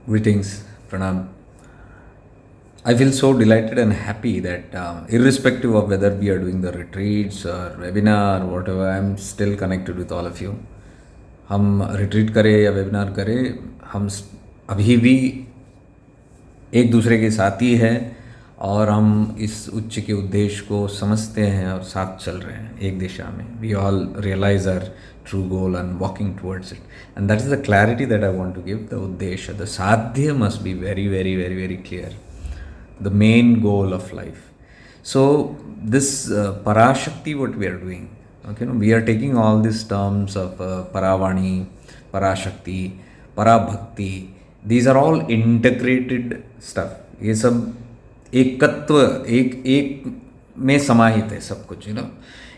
Greetings, Pranam. I feel so delighted and happy that irrespective of whether we are doing the retreats or webinar or whatever, I'm still connected with all of you. हम retreat करें या webinar करें, अभी भी एक दूसरे के साथी हैं और हम इस उच्च के उद्देश्य को समझते हैं और साथ चल रहे हैं एक दिशा में. We all realise our true goal and walking towards it, and that is the clarity that I want to give. The uddesha, the sadhya must be very, very, very, very clear, the main goal of life. So this parashakti, what we are doing, okay, we are taking all these terms of paravani, parashakti, parabhakti. These are all integrated stuff. ये सब एकत्व एक में समाहित है सब कुछ,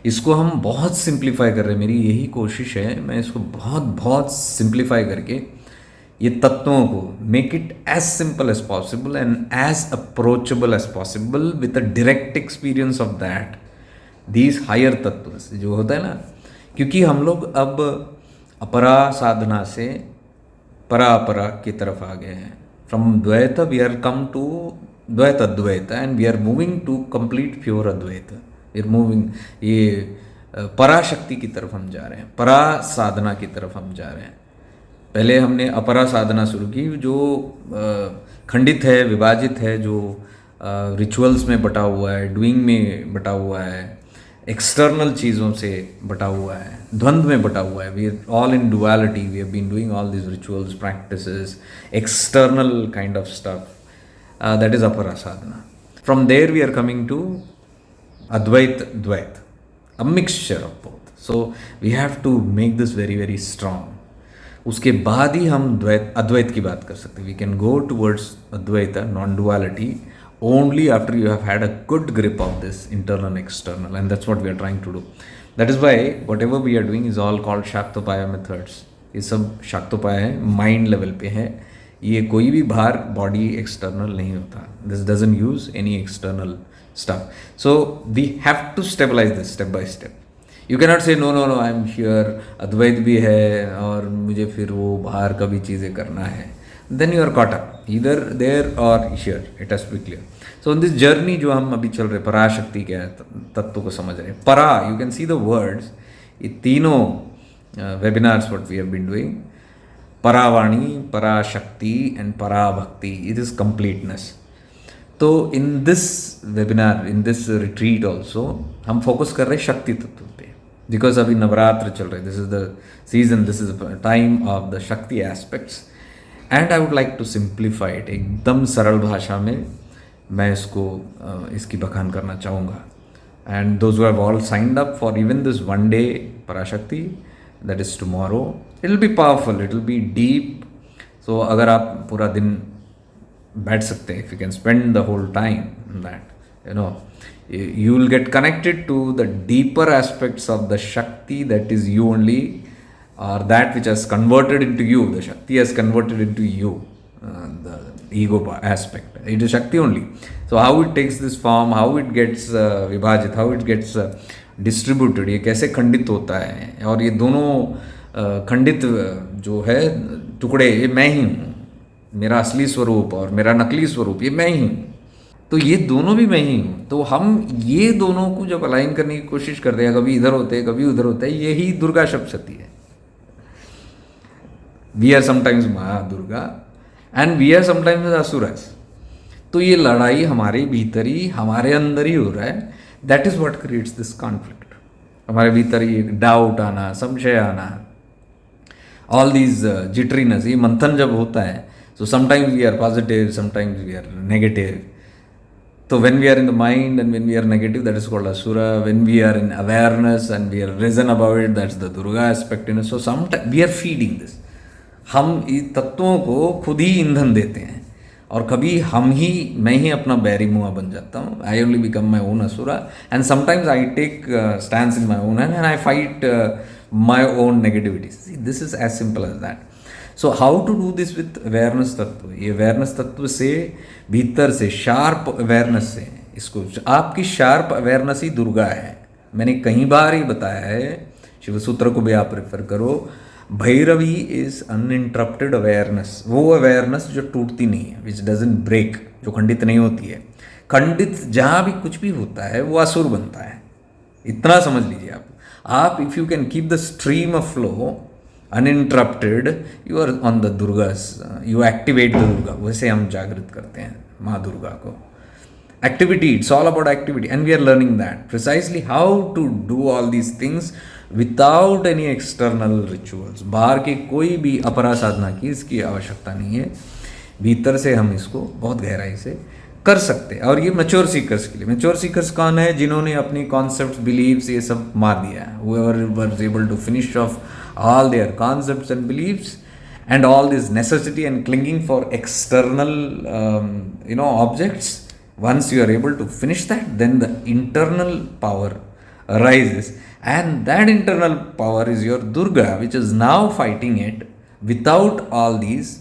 इसको हम बहुत सिंप्लीफाई कर रहे हैं. मेरी यही कोशिश है, मैं इसको बहुत बहुत सिंप्लीफाई करके ये तत्वों को make it as simple as possible and as approachable as possible with a direct experience of that these higher तत्व जो होता है ना. क्योंकि हम लोग अब अपरा साधना से परा की तरफ आ गए हैं. फ्रॉम द्वैत we are come to Dvaita Advaita and we are moving to complete pure Advaita. We are moving, ये पराशक्ति की तरफ हम जा रहे हैं, परा साधना की तरफ हम जा रहे हैं. पहले हमने अपरा साधना शुरू की जो खंडित है, विभाजित है, जो रिचुअल्स में बटा हुआ है, डूइंग में बटा हुआ है, एक्सटर्नल चीज़ों से बटा हुआ है, द्वंद्व में बटा हुआ है. We are all in duality. We have been doing all this rituals, practices, external kind of stuff. That is apara sadhana. From there we are coming to Advait, Dvait, a mixture of both. So we have to make this very, very strong. उसके बाद ही हम अद्वैत की बात कर सकते हैं. We can go towards Advaita, non-duality, only after you have had a good grip of this internal and external, and that's what we are trying to do. That is why whatever we are doing is all called Shaktopaya methods. ये सब शाक्तोपाय है, mind level पे है. ये कोई भी बाहर body external नहीं होता. This doesn't use any external stuff. So we have to stabilize this step by step. You cannot say no I am here, Advait भी है और मुझे फिर वो बाहर का भी चीज़ें करना है. Then you are caught up either there or here. It has to be clear. So in this journey जो हम अभी चल रहे, पराशक्ति के तत्व को समझ रहे हैं. परा, you can see the words. ये तीनों webinars what we have been doing, परावाणी, Parashakti and पराभक्ति. It is completeness. तो in this webinar, in this retreat also हम फोकस कर रहे हैं शक्ति तत्व पे, बिकॉज अभी नवरात्र चल रहे. This is the season, this is the time of the shakti aspects, and I would like to simplify it. एकदम सरल भाषा में मैं इसको इसकी बखान करना चाहूँगा. And those who have all signed up for even this one day Parashakti, that is tomorrow. It will be powerful, it will be deep. So अगर आप पूरा दिन बैठ सकते हैं, if you can spend the whole time in that, you will get connected to the deeper aspects of the Shakti that is you only, or that which has converted into you. The Shakti has converted into you, the ego aspect. It is Shakti only. So how it takes this form, how it gets vibhajit, how it gets distributed, ये कैसे खंडित होता है, और ये दोनों खंडित जो है टुकड़े, ये मैं ही हूँ. मेरा असली स्वरूप और मेरा नकली स्वरूप ये मैं ही हूँ. तो ये दोनों भी मैं ही हूँ. तो हम ये दोनों को जब अलाइन करने की कोशिश करते हैं, कभी इधर होते हैं कभी उधर होते हैं, यही दुर्गा सप्तशती है. We are sometimes Mahadurga and we are sometimes asuras. तो ये लड़ाई हमारे भीतर ही, हमारे अंदर ही हो रहा है. That is what creates this conflict. हमारे भीतर ही डाउट आना, संशय आना, ऑल दीज जिटरीनेस, ये मंथन जब होता है. So sometimes we are positive, sometimes we are negative. So when we are in the mind and when we are negative, that is called asura. When we are in awareness and we are risen about it, that's the Durga aspect in us. So sometimes we are feeding this. हम इस तत्वों को खुद ही ईंधन देते हैं, और कभी मैं ही अपना बैरी मुआ बन जाता हूँ. I only become my own asura, and sometimes I take stance in my own hand and I fight my own negativity. See, this is as simple as that. So how to do this with awareness तत्व. ये awareness तत्व से, भीतर से, sharp awareness से, इसको आपकी sharp awareness ही दुर्गा है. मैंने कई बार ही बताया है, शिव सूत्र को भी आप रेफर करो. भैरवी इज अनइंटरप्टेड अवेयरनेस, वो अवेयरनेस जो टूटती नहीं है, विच डजंट ब्रेक, जो खंडित नहीं होती है। खंडित जहाँ भी कुछ भी होता है वो असुर बनता है, इतना समझ लीजिए आप if you can keep the stream of flow uninterrupted, you are on the Durgas, you activate the Durga, वैसे हम जागृत करते हैं माँ दुर्गा को। Activity, it's all about activity, and we are learning that precisely how to do all these things without any external rituals. बाहर की कोई भी अपरा साधना की इसकी आवश्यकता नहीं है, भीतर से हम इसको बहुत गहराई से कर सकते हैं। और ये मैच्योर सीकर्स के लिए, मैच्योर सीकर्स कौन है? जिन्होंने अपनी कॉन्सेप्ट्स, बिलीव्स ये सब मार दिया है, whoever was able to finish off all their concepts and beliefs and all this necessity and clinging for external objects. Once you are able to finish that, then the internal power arises, and that internal power is your Durga, which is now fighting it without all these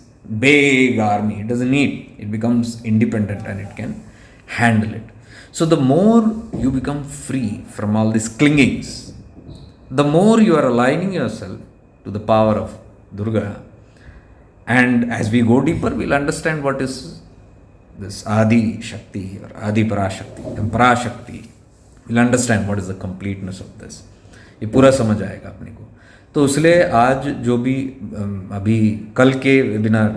big army. It doesn't need, it becomes independent and it can handle it. So the more you become free from all these clingings, the more you are aligning yourself to the power of Durga. And as we go deeper, we'll understand what is this Adi Shakti or Adi Parashakti and Parashakti. We'll understand what is the completeness of this. ये पूरा समझ आएगा अपने को। तो इसलिए आज जो भी अभी कल के webinar,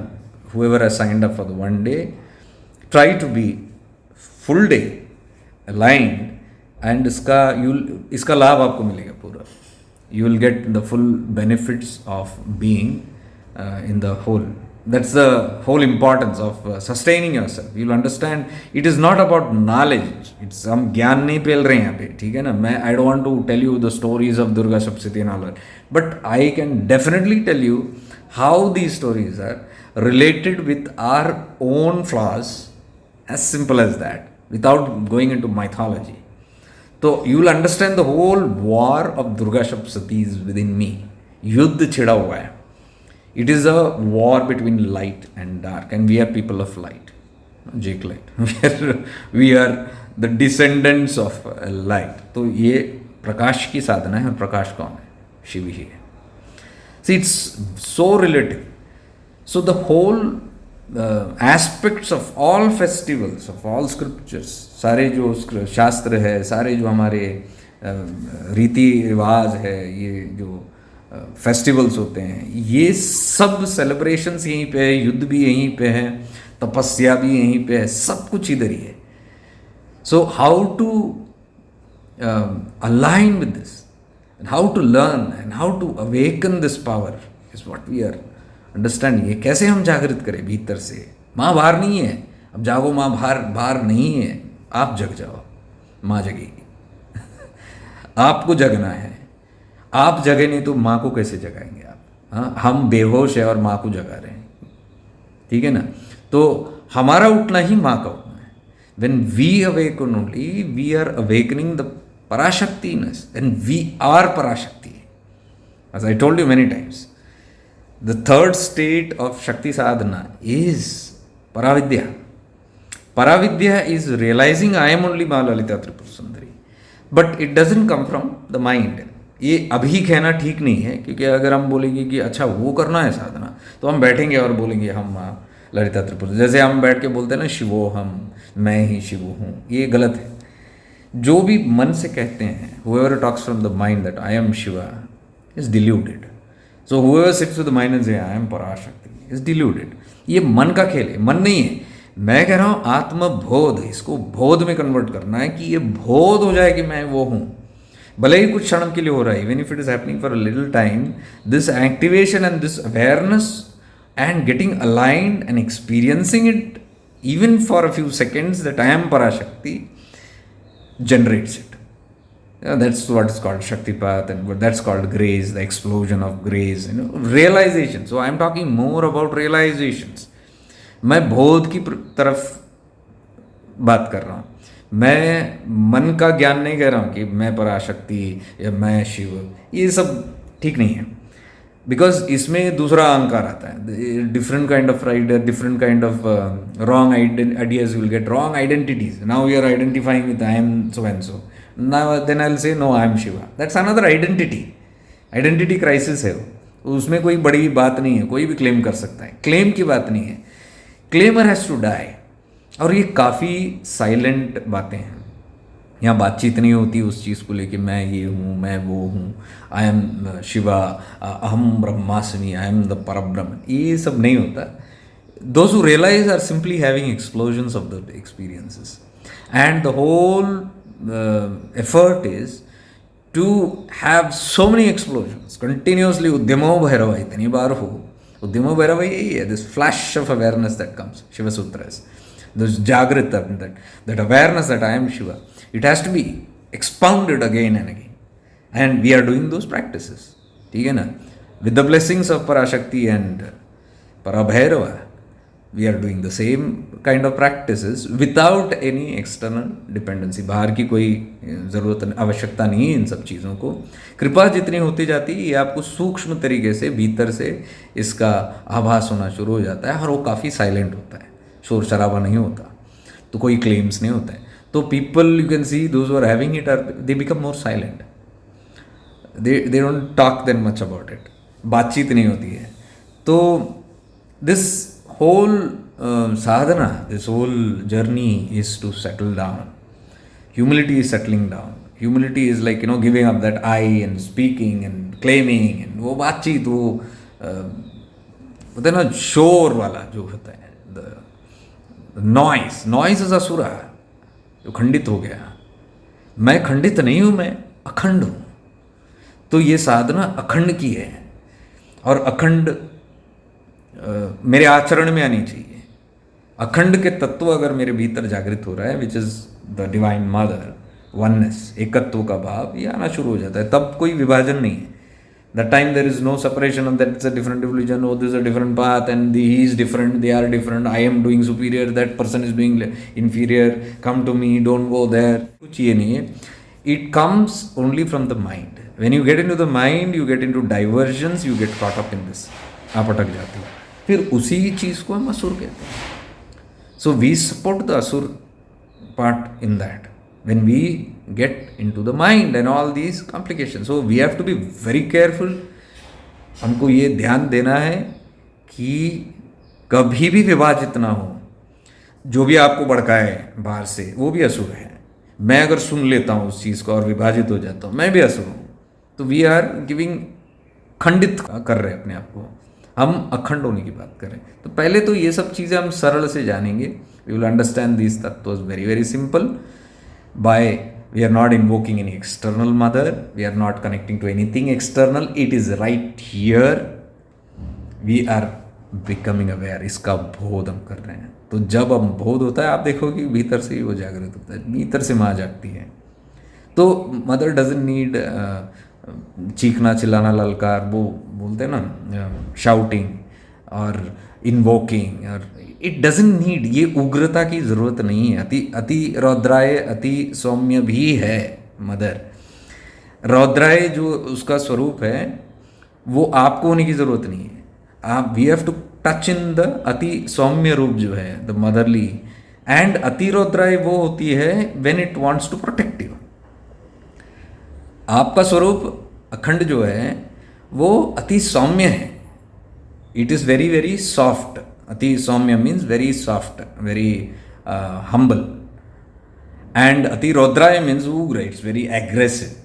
whoever has signed up for the one day, try to be full day aligned, and इसका लाभ आपको मिलेगा पूरा. You will get the full benefits of being in the whole. That's the whole importance of sustaining yourself. You'll understand it is not about knowledge. It's हम ज्ञान नहीं पेल रहे हैं यहाँ पे, ठीक है ना? I don't want to tell you the stories of Durga Sapsiti and all that, but I can definitely tell you how these stories are related with our own flaws, as simple as that, without going into mythology. So you will understand the whole war of Durga Sapsitis within me. युद्ध छिड़ा हुआ है. It is a war between light and dark, and we are people of light, Jake light. We are the descendants of light. तो ये प्रकाश की साधना है, और प्रकाश कौन है? शिव ही है. See, it's so relative. So the whole aspects of all festivals, of all scriptures, सारे जो शास्त्र है, सारे जो हमारे रीति रिवाज है, ये जो फेस्टिवल्स होते हैं, ये सब सेलिब्रेशंस यहीं पे है, युद्ध भी यहीं पे है, तपस्या भी यहीं पे है, सब कुछ इधर ही है. So how to align with this, and how to learn, and how to awaken this power is what we are understanding. ये कैसे हम जागृत करें भीतर से. माँ बाहर नहीं है, अब जागो, माँ बाहर नहीं है, आप जग जाओ, माँ जगेगी. आपको जगना है. आप जगे नहीं तो माँ को कैसे जगाएंगे आप? हाँ, हम बेहोश है और माँ को जगा रहे हैं, ठीक है ना? तो हमारा उठना ही माँ का उठना है. When we awaken only, we are awakening the Parashaktiness, and we are Parashakti. As I told you many times, the third state of Shakti sadhana is Paravidya. Paravidya is realizing I am only Ma Lalita Tripura Sundari, but it doesn't come from the mind. ये अभी कहना ठीक नहीं है, क्योंकि अगर हम बोलेंगे कि अच्छा वो करना है साधना, तो हम बैठेंगे और बोलेंगे हम माँ ललिता त्रिपुरा, जैसे हम बैठ के बोलते हैं ना शिवो हम, मैं ही शिव हूँ. ये गलत है. जो भी मन से कहते हैं, whoever talks from the mind that I am Shiva is deluded. So whoever sits with the mind and say I am Parashakti is deluded. ये मन का खेल है, मन नहीं है. मैं कह रहा हूँ आत्मबोध, इसको बोध में कन्वर्ट करना है, कि ये बोध हो जाए कि मैं वो हूँ. भले ही कुछ क्षण के लिए हो रहा है, even if it is happening for a little time, this activation and this awareness and getting aligned and experiencing it even for a few seconds that I am Parashakti generates it. That's what is called Shaktipat, and that's called grace, the explosion of grace, realization. So I am talking more about realizations. मैं बोध की तरफ बात कर रहा हूँ. मैं मन का ज्ञान नहीं कह रहा हूँ कि मैं पराशक्ति या मैं शिव. ये सब ठीक नहीं है, बिकॉज इसमें दूसरा अहंकार आता है. Different kind of rider, different kind of wrong ideas, will get wrong identities. Now we are identifying with I am so and so. Now then I will say no I am Shiva. That's another identity. Identity crisis है वो. उसमें कोई बड़ी बात नहीं है, कोई भी क्लेम कर सकता है, क्लेम की बात नहीं है, क्लेमर हैज़ टू डाई। और ये काफ़ी साइलेंट बातें हैं, यहाँ बातचीत नहीं होती उस चीज़ को लेके मैं ये हूँ, मैं वो हूँ, आई एम शिवा, अहम ब्रह्मास्मि, आई एम द परब्रह्म, ये सब नहीं होता। Those who realize are simply having explosions of the experiences, and the whole effort is to have so many explosions continuously. Udyamo Bhairava itani baar ho, Udyamo Bhairava yahi hai, this flash of awareness that comes, Shiva Sutras, this Jagrita, that awareness that I am Shiva, it has to be expounded again and again, and we are doing those practices, ठीक है ना, with the blessings of Parashakti and Parabhairava. We are doing the same kind of practices without any external dependency. बाहर की कोई ज़रूरत आवश्यकता नहीं है इन सब चीज़ों को। कृपा जितनी होती जाती है ये आपको सूक्ष्म तरीके से भीतर से इसका आभास होना शुरू हो जाता है, और वो काफ़ी साइलेंट होता है, शोर शराबा नहीं होता, तो कोई क्लेम्स नहीं होता है। तो people you can see those are having it are they become more silent, they don't talk then much about it, बातचीत नहीं होती है। तो this whole sadhana, this whole journey is to settle down. Humility is settling down. Humility is like, giving up that I and speaking and claiming and वो बातचीत, वो होता है ना शोर वाला जो होता है, the noise is असुरा, जो खंडित हो गया। मैं खंडित नहीं हूँ, मैं अखंड हूँ। तो ये साधना अखंड की है, और अखंड मेरे आचरण में आनी चाहिए। अखंड के तत्व अगर मेरे भीतर जागृत हो रहा है, which is the divine mother, oneness, एकत्व का भाव, ये आना शुरू हो जाता है। तब कोई विभाजन नहीं है। The time there is no separation of that it's a different religion, oh this a different path and he is different, they are different, I am doing superior, that person is doing inferior, come to me, don't go there, कुछ ये नहीं है। It comes only from the mind. When you get into the mind, you get into divergence, you get caught up in this, आप अटक जाते हो। फिर उसी चीज़ को हम असुर कहते हैं। So we support the asura part in that when we get into the mind and all these complication. So we have to be very careful. हमको ये ध्यान देना है कि कभी भी विभाजित ना हो। जो भी आपको भड़काए बाहर से, वो भी असुर है। मैं अगर सुन लेता हूँ उस चीज़ को और विभाजित हो जाता हूँ, मैं भी असुर हूँ। तो वी आर गिविंग, खंडित कर रहे हैं अपने आप को, हम अखंड होने की बात करें। तो पहले तो ये सब चीज़ें हम सरल से जानेंगे। We will understand this tattva very very simple by we are not invoking any external mother, we are not connecting to anything external, it is right here, we are becoming aware. इसका बोध हम कर रहे हैं। तो जब हम बोध होता है, आप देखो कि भीतर से ही वो जागृत होता है, भीतर से माँ जागती है। तो मदर डजंट नीड चीखना, चिल्लाना, ललकार, वो बोलते हैं ना शाउटिंग और इन्वोकिंग, और इट डजंट नीड, ये उग्रता की ज़रूरत नहीं है। अति रौद्राय, अति सौम्य भी है मदर। रौद्राय जो उसका स्वरूप है, वो आपको होने की ज़रूरत नहीं है। आप we have to touch in the अति सौम्य रूप जो है, द मदरली। एंड अति रौद्राय वो होती है when it wants to protect you. आपका स्वरूप अखंड जो है वो अति सौम्य है, it is very very soft. अति सौम्य means very soft, very humble. And अति रौद्राय मीन्स उग्र, इट्स वेरी एग्रेसिव।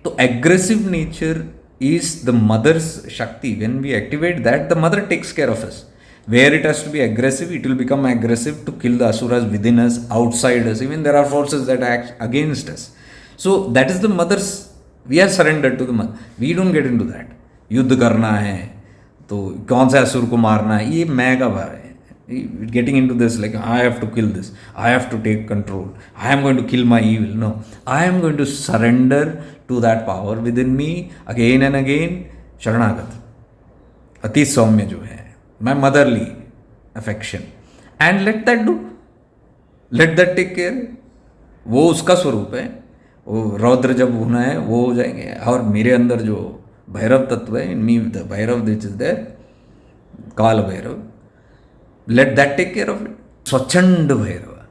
तो aggressive nature is the mother's Shakti. When we activate that, the mother takes care of us. Where it has to be aggressive, it will become aggressive to kill the asuras within us, outside us. Even there are forces that act against us. So that is the mother's, we are surrendered to the mother. We don't get into that. युद्ध करना है तो कौन सा असुर को मारना है, ये मैं का भाव है. Getting into this like I have to kill this, I have to take control, I am going to kill my evil. No, I am going to surrender to that power within me again and again. शरणागत, अति सौम्य जो है, my motherly affection, and let that do, let that take care. वो उसका स्वरूप है. वो रौद्र जब होना है वो हो जाएंगे. और मेरे अंदर जो भैरव तत्व है, in me the Bhairav which is there, काल Bhairav, let that take care of it. Swachand Bhairava.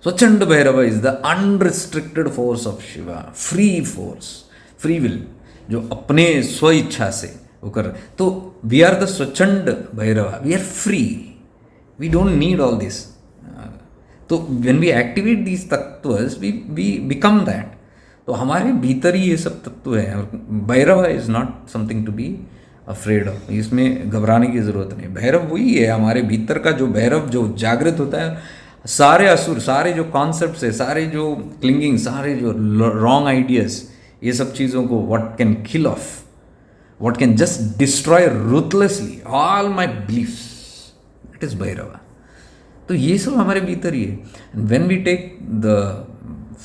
Swachand Bhairava is the unrestricted force of Shiva, free force, free will, जो अपने स्व इच्छा से वो कर रहे, तो we are the Swachhand Bhairava, we are free, we don't need all this. तो when we activate these tattvas we become that. तो हमारे भीतर ही ये सब तत्व है. और Bhairav is not something to be afraid of. इसमें घबराने की ज़रूरत नहीं. भैरव वही है हमारे भीतर का जो भैरव जो जागृत होता है. सारे असुर, सारे जो कॉन्सेप्ट्स है, सारे जो क्लिंगिंग, सारे जो रॉन्ग आइडियाज, ये सब चीज़ों को what can kill off, what can just destroy ruthlessly all my beliefs, it is Bhairava. तो ये सब हमारे भीतर ही है. And when we take the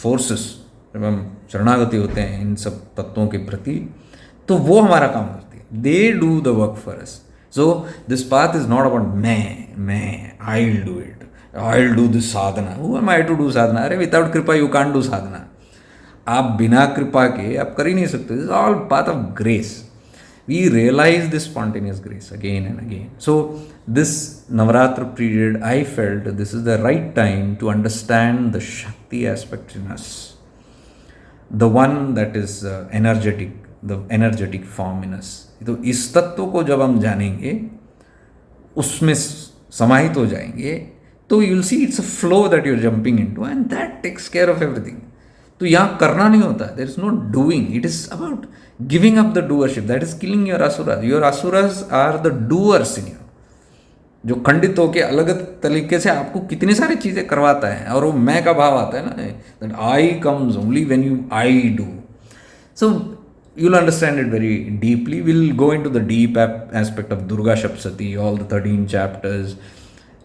forces, जब हम शरणागति होते हैं इन सब तत्वों के प्रति, तो वो हमारा काम करती है. They do the work for us. So this path is not about मैं I will do it, I will do this sadhana. Who am I to do sadhana? अरे विदाउट कृपा यू कांट डू साधना. आप बिना कृपा के आप कर ही नहीं सकते. This all path of grace. We realize this spontaneous grace again and again. So this Navratra period, I felt this is the right time to understand the Shakti aspect in us, the one that is energetic, the energetic form in us. तो इस तत्व को जब हम जानेंगे, उसमें समाहित हो जाएंगे, तो you'll see it's a flow that you're jumping into and that takes care of everything. तो यहाँ करना नहीं होता. There is no doing. It is about giving up the doership. That is killing your असुराज. योर असुराज are the doers in you, जो खंडित होकर अलग तरीके से आपको कितनी सारी चीज़ें करवाता है. और वो मैं का भाव आता है ना, that I comes only when you I do. So you will understand it very deeply. Will go in to the deep aspect of Durga Saptashati, all the 13 chapters.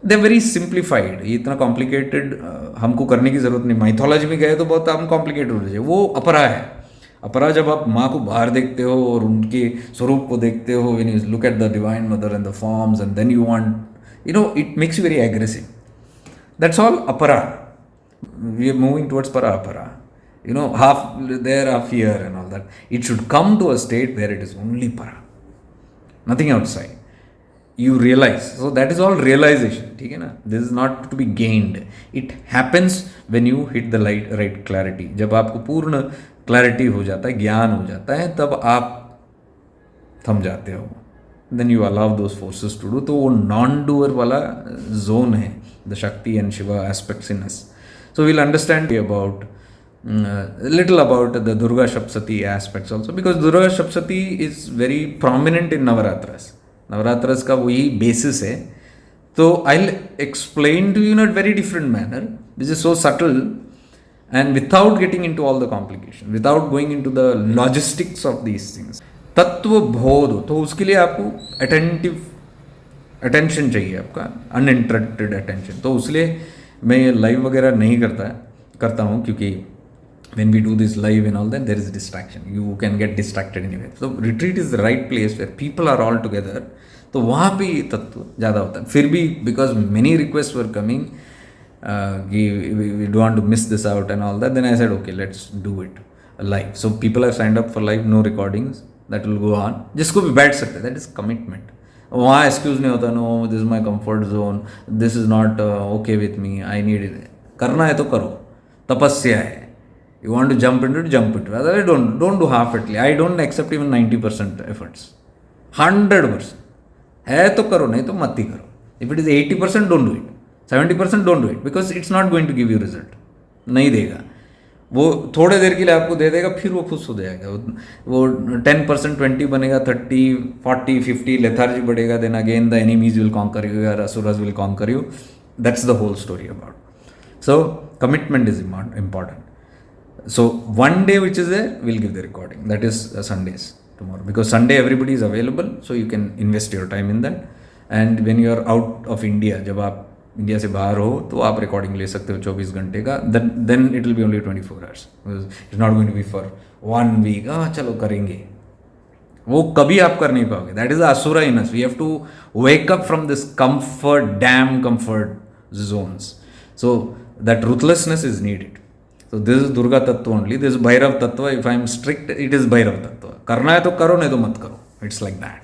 They very simplified. ये इतना कॉम्प्लिकेटेड हमको करने की ज़रूरत नहीं. माइथोलॉजी में गए तो बहुत हम कॉम्प्लिकेटेड हो जाए. वो अपरा है. अपरा जब आप माँ को बाहर देखते हो और उनके स्वरूप को देखते हो, when you look at the divine mother and the forms and then you want, you know, it makes you very aggressive. That's all अपरा. We are moving towards para अपरा. You know, half there, half here and all that. It should come to a state where it is only para, nothing outside. You realize. So that is all realization. ठीक है ना? This is not to be gained. It happens when you hit the right clarity. जब आपको पूर्ण clarity हो जाता है, ज्ञान हो जाता है, तब आप थम जाते हो. Then you allow those forces to do. तो वो नॉन डूअर वाला जोन है, the Shakti and Shiva aspects in us. So we'll understand about little about the Durga Saptashati aspects also, because Durga Saptashati is very prominent in Navaratras. Navaratras का वही basis है. तो I will explain to you in a very different manner which is so subtle and without getting in to all the complication, without going in to the logistics of these things. तत्व बोध, तो उसके लिए आपको attention चाहिए, आपका uninterrupted attention. तो उसलिए मैं ये लाइव वगैरह नहीं करता हूँ, क्योंकि when we do this live and all that, there is distraction. You can get distracted anyway. So retreat is the right place where people are all together. तो वहाँ पे तत्व ज़्यादा होता है. फिर भी because many requests were coming, we don't want to miss this out and all that, then I said okay, let's do it live. So people have signed up for live, no recordings, that will go on. जिसको भी बैठ सकते हैं, that is commitment. वहाँ excuse नहीं होता, no this is my comfort zone, this is not okay with me, I need it. करना है तो करो, तपस्या है. You want to jump into it, jump into it. Otherwise, don't do half-heartedly. I don't accept even 90% efforts. 100%. है तो करो, नहीं तो मत ही करो. If it is 80%, don't do it. 70%, don't do it. Because it's not going to give you result. नहीं देगा. वो थोड़े देर के लिए आपको दे देगा, फिर वो फुस हो जाएगा. वो 10%, 20 बनेगा, 30, 40, 50, lethargy बढ़ेगा. Then again the enemies will conquer you, or asuras will conquer you. That's the whole story about. So commitment is important. So one day which is there, we'll give the recording. That is Sundays tomorrow, because Sunday everybody is available, so you can invest your time in that. And when you are out of India, जब आप India से बाहर हो, तो आप recording ले सकते हो 24 घंटे का. then it will be only 24 hours. It's not going to be for 1 week. चलो करेंगे, वो कभी आप कर नहीं पाओगे. That is the asura in us. We have to wake up from this damn comfort zones. So that ruthlessness is needed. So this is Durga Tattva only. This is Bhairav Tattva. If I am strict, it is Bhairav Tattva. करना है तो करो, नहीं तो मत करो. It's like that.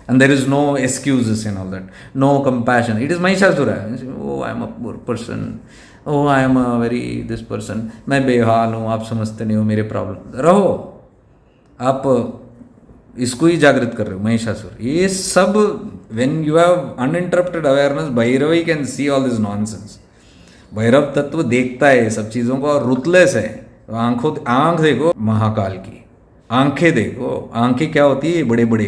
And there is no excuses and all that. No compassion. It is Mahishasura. Oh, I am a poor person. Oh, I am a very this person. मैं बेहाल हूँ, आप समझते नहीं हो मेरे प्रॉब्लम. रहो, आप इसको ही जागृत कर रहे हो, महिषासुर, ये सब when you have uninterrupted awareness, Bhairavi can see all this nonsense. Bhairav तत्व देखता है ये सब चीज़ों को और रुतलेस है। तो आंख देखो महाकाल की, आंखें देखो, आंखें क्या होती है बड़े बड़े,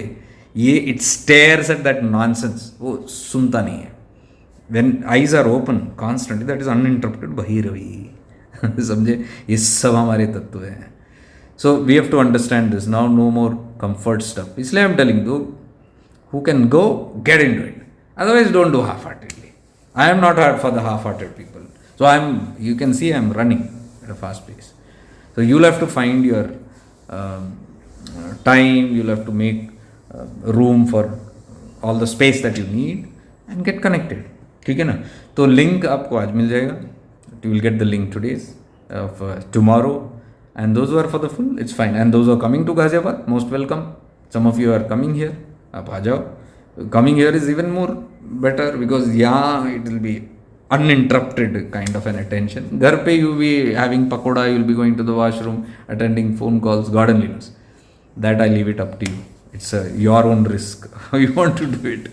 ये it stares at that nonsense, वो सुनता नहीं है। When eyes are open constantly, that is uninterrupted Bhairavi. समझे, ये सब हमारे तत्व हैं। So we have to understand this now, no more comfort stuff. इसलिए I am telling those who can go, get into it. Otherwise, don't do half-heartedly. I am not hard for the half-hearted people. So you can see I'm running at a fast pace. So you'll have to find your time, you'll have to make room for all the space that you need and get connected. ठीक है ना? तो link आपको आज मिल जाएगा. You will get the link today's of tomorrow. And those who are for the full, it's fine. And those who are coming to Ghaziabad, most welcome. Some of you are coming here. आप आ जाओ. Coming here is even more better because यहाँ it will be uninterrupted kind of an attention. घर पे you will be having pakoda, you will be going to the washroom, attending phone calls, godliness. That I leave it up to you. It's your own risk. How you want to do it.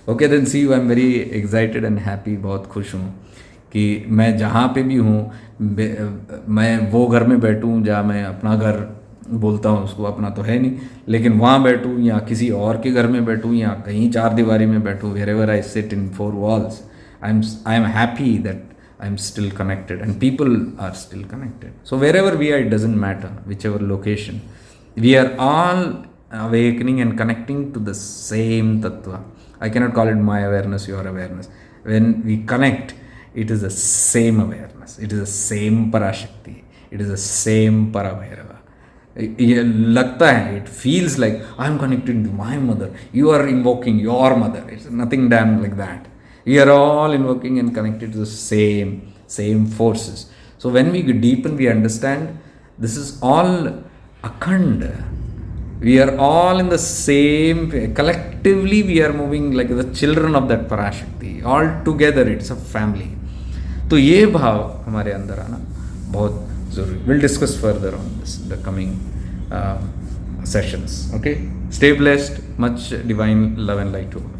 Okay, then see you. I'm very excited and happy. बहुत खुश हूँ कि मैं जहाँ पे भी हूँ, मैं वो घर में बैठूँ जहाँ मैं अपना घर बोलता हूँ, उसको अपना तो है नहीं, लेकिन वहाँ बैठूँ या किसी और के घर में बैठूँ या कहीं चार दीवारी में बैठूँ, wherever I sit in four walls, I am happy that I am still connected and people are still connected. So wherever we are, it doesn't matter, whichever location, we are all awakening and connecting to the same tattva. I cannot call it my awareness, your awareness. When we connect, it is the same awareness, it is the same Parashakti, it is the same Parabhairava. ये लगता है, it feels like I am connected to my mother, you are invoking your mother. It's nothing damn like that. We are all invoking and connected to the same forces. So when we deepen, we understand this is all akhand. We are all in the same, collectively we are moving like the children of that Parashakti. All together it's a family. तो ये भाव हमारे अंदर आना बहुत ज़रूरी. We'll discuss further on this in the coming sessions. Okay, stay blessed. Much divine love and light to all.